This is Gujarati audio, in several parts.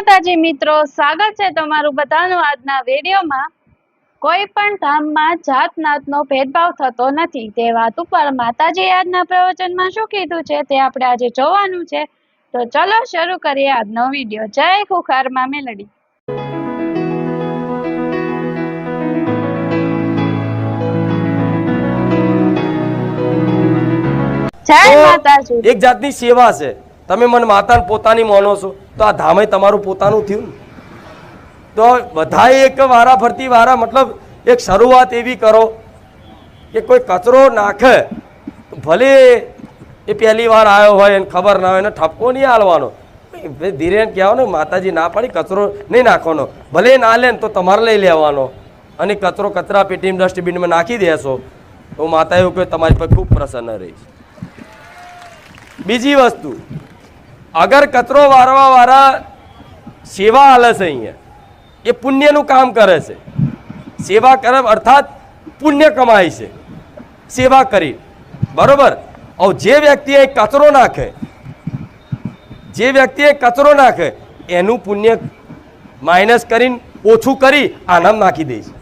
માતાજી મિત્રો, સ્વાગત છે તમારું બધાનું આજના વિડીયોમાં। કોઈ પણ ધામમાં જાત નાતનો ભેદભાવ થતો નથી તે વાત ઉપર માતાજી આજના પ્રવચનમાં શું કીધું છે તે આપણે આજે જોવાનું છે। તો ચલો શરૂ કરીએ આજનો વિડીયો। જય ખુખારમાં મેલડી। જય માતાજી। એક જાતની સેવા છે। તમે મન માતાને પોતાની માનો છો તો આ ધામે તમારું પોતાનું થયું ને। તો બધાએ એક વારા ફરતી વારા મતલબ એક શરૂઆત એવી કરો કે કોઈ કચરો નાખે ભલે એ પહેલી વાર આવ્યો હોય એને ખબર ના હોય એને ઠપકો નહીં હાલવાનો। ધીરે કહેવો ને માતાજી ના પાડી કચરો નહીં નાખવાનો, ભલે ના લે ને તો તમારે લઈ લેવાનો અને કચરો કચરા પેટીમાં ડસ્ટબિનમાં નાખી દેશો તો માતા એવું કહે તમારી પર ખૂબ પ્રસન્ન રહીશ। બીજી વસ્તુ, અગર કચરો વારવા વાળા સેવા હાલે છે અહીંયા એ પુણ્યનું કામ કરે છે। સેવા કરે અર્થાત પુણ્ય કમાય છે સેવા કરી, બરોબર। और જે વ્યક્તિએ કચરો નાખે એનું પુણ્ય માઇનસ કરીને ઓછું કરી આનામ નાખી દે છે।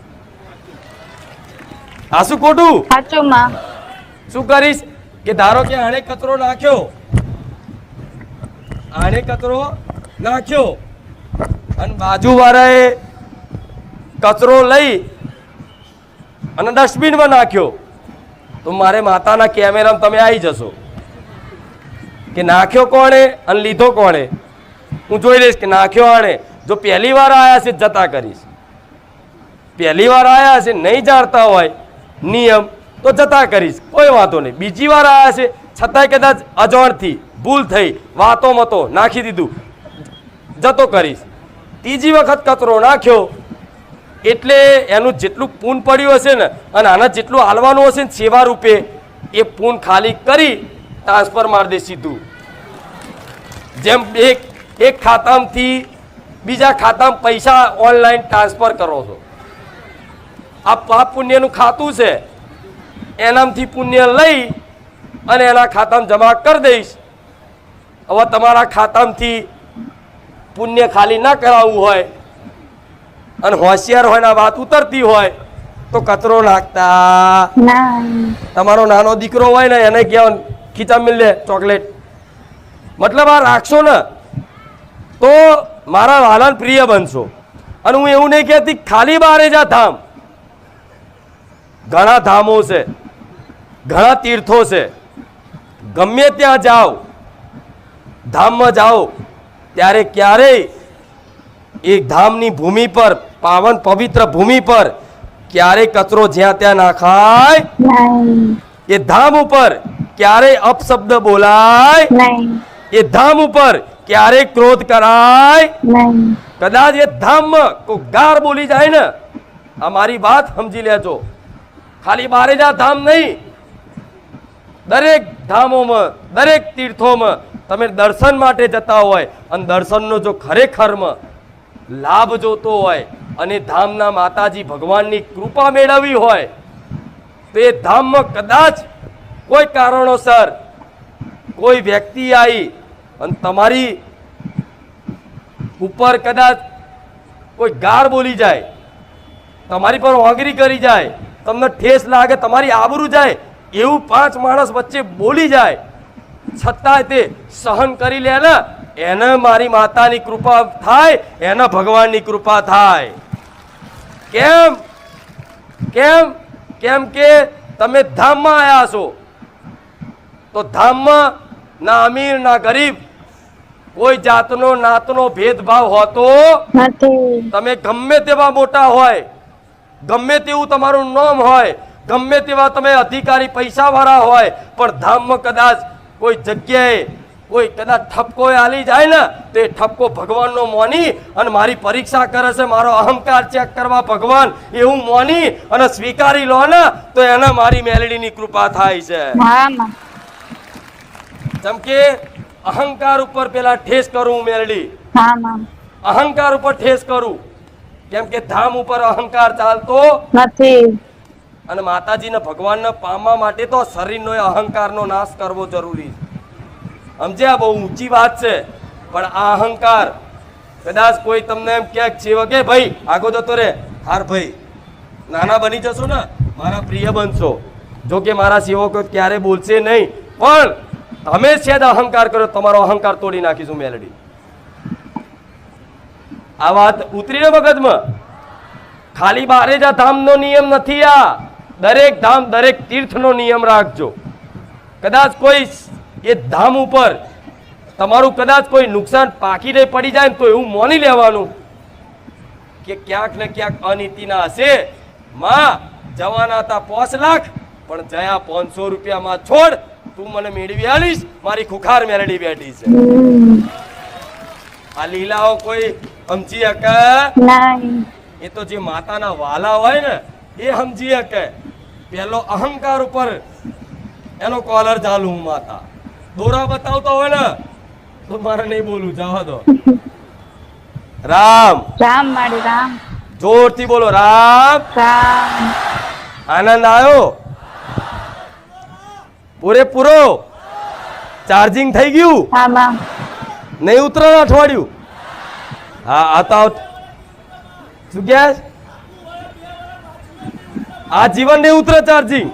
આ શું ખોટું? સાચું માં। શું કરીશ કે ધારો કે આણે કચરો નાખ્યો અને બાજુવાળાએ કચરો લઈ અને ડસ્ટબિનમાં નાખ્યો તો મારે માતાના કેમેરામાં તમે આવી જશો કે નાખ્યો કોણે અને લીધો કોણે। હું જોઈ લઈશ કે નાખ્યો આણે। જો પહેલી વાર આવ્યા છે જતા કરીશ, પહેલી વાર આવ્યા છે નહીં જાણતા હોય નિયમ તો જતા કરીશ, કોઈ વાંધો નહીં। બીજી વાર આવ્યા છે છતાંય કદાચ અજાણથી ભૂલ થઈ વાતોમાં તો નાખી દીધું, જતો કરીશ। ત્રીજી વખત કચરો નાખ્યો એટલે એનું જેટલું પૂન પડ્યું હશે ને અને આના જેટલું હાલવાનું હશે ને સેવા રૂપે એ પૂન ખાલી કરી ટ્રાન્સફર મારી દે સીધું। જેમ એક ખાતામાંથી બીજા ખાતામાં પૈસા ઓનલાઈન ટ્રાન્સફર કરો છો, આ પાપ પુણ્યનું ખાતું છે, એનામાંથી પુણ્ય લઈ અને એના ખાતામાં જમા કરી દઈશ। હવે તમારા ખાતામાંથી પુણ્ય ખાલી ના કરાવવું હોય અને હોશિયાર હોય ને વાત ઉતરતી હોય તો કચરો નાખતા તમારો નાનો દીકરો હોય ને એને કહેવાય ખીચા મિલ લે ચોકલેટ, મતલબ આ રાખશો ને તો મારા વાલાન પ્રિય બનશો। અને હું એવું નહીં કહેતી ખાલી બારે જા ધામ, ઘણા ધામો છે, ઘણા તીર્થો છે, ગમે ત્યાં જાઓ ધામમાં જાઓ ત્યારે ક્યારેય એક ધામની ભૂમિ પર પાવન પવિત્ર ભૂમિ પર ક્યારેય કચરો જ્યાં ત્યાં નાખાય, એ ધામ ઉપર ક્યારેય અપશબ્દ બોલાય, એ ધામ ઉપર ક્યારેય ક્રોધ કરાય। કદાચ એ ધામમાં કોઈ ગાર બોલી જાય ને, આ મારી વાત સમજી લેજો, ખાલી બારે જા ધામ નહીં, દરેક ધામોમાં દરેક તીર્થોમાં તમે દર્શન માટે જતા હોય અને દર્શનનો જો ખરેખરમાં લાભ જોતો હોય અને ધામના માતાજી ભગવાનની કૃપા મેળવવી હોય તો એ ધામમાં કદાચ કોઈ કારણોસર કોઈ વ્યક્તિ આવી અને તમારી ઉપર કદાચ કોઈ ગાળ બોલી જાય, તમારી પર ઓંગરી કરી જાય, તમને ઠેસ લાગે, તમારી આબરૂ જાય, એવું 5 માણસ વચ્ચે બોલી જાય છતાંય તે સહન કરી લે ને, એને મારી માતાની કૃપા થાય, એને ભગવાનની કૃપા થાય। કેમ કેમ કેમ કે તમે ધામમાં આવ્યા છો તો ધામમાં ના અમીર ના ગરીબ કોઈ જાતનો નાતનો ભેદભાવ હોતો નથી। તમે ગમે તેવા મોટા હોય, ગમે તેવું તમારું નામ હોય, ગમે તેવા તમે અધિકારી પૈસા વાળા હોય, પણ ધામમાં કદાચ કોઈ જગ્યાએ કોઈ કદાચ ઠપકો આલી જાય ને તો એ ઠપકો ભગવાનનો મોની અને મારી પરીક્ષા કરે છે, મારો અહંકાર ચેક કરવા ભગવાન એવું મોની અને સ્વીકારી લો ને તો એને મારી મેલડીની કૃપા થાય છે। જેમ કે અહંકાર ઉપર પેલા ઠેસ કરું મેલડી, અહંકાર ઉપર ઠેસ કરું, કેમ કે ધામ ઉપર અહંકાર ચાલતો નથી અને માતાજીને ભગવાનને પામવા માટે તો શરીરનો અહંકારનો નાશ કરવો જરૂરી છે। સમજ્યા? બહુ ઊંચી વાત છે, પણ આ અહંકાર કદાચ કોઈ તમને એમ ક્યાંક છે કે ભાઈ આગો જતો રે, હાર ભાઈ નાના બની જશો ને મારા પ્રિય બનશો. જો કે મારા સેવકો ક્યારે બોલશે નહીં, પણ તમે છે અહંકાર કરો, તમારો અહંકાર તોડી નાખીશું મેલડી. આ વાત ઉતરી ને મગજમાં. ખાલી બારેજા ધામનો નિયમ નથી આ. દરેક ધામ દરેક તીર્થનો નિયમ રાખજો. કદાચ કોઈ એ ધામ ઉપર તમારું કદાચ કોઈ નુકસાન પાકીને પડી જાય ને તો એવું માની લેવાનું કે ક્યાંક ને ક્યાંક અનીતિના હશે. માં જવાના હતા 5 લાખ, પણ જયા 500 રૂપિયામાં છોડ. તું મને મેળવી આલીશ, મારી ખુખાર મેલડી બેઠી છે. આ લીલાઓ કોઈ સમજી શકે નહીં. એ તો જે માતાના વાલા હોય ને એ સમજી શકે. પેલો અહંકાર ઉપર એનો કોલર ચાલુ. હું માતા દોરા બતાવતો હોય ને તો મારે નહીં બોલું, જવા દો. રામ રામ માડી રામ. જોરથી બોલો રામ. રામ. આનંદ આવ્યો? પૂરેપૂરો ચાર્જિંગ થઈ ગયું? હા માં. નહીં ઉતરે અઠવાડિયું? હા આતા શું કે આ જીવન નહીં ઉતરે ચાર્જિંગ?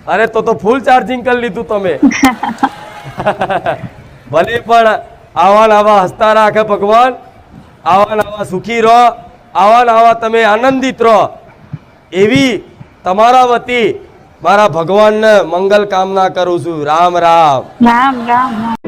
અરે તો ફૂલ ચાર્જિંગ કરી લીધું તમે. ભલે પણ આવા ને આવા હસતા રાખે ભગવાન, આવા ને આવા સુખી રહો, આવા ને આવા તમે આનંદિત રહો, એવી તમારા વતી મારા ભગવાનને મંગલ કામના કરું છું. રામ રામ. રામ રામ.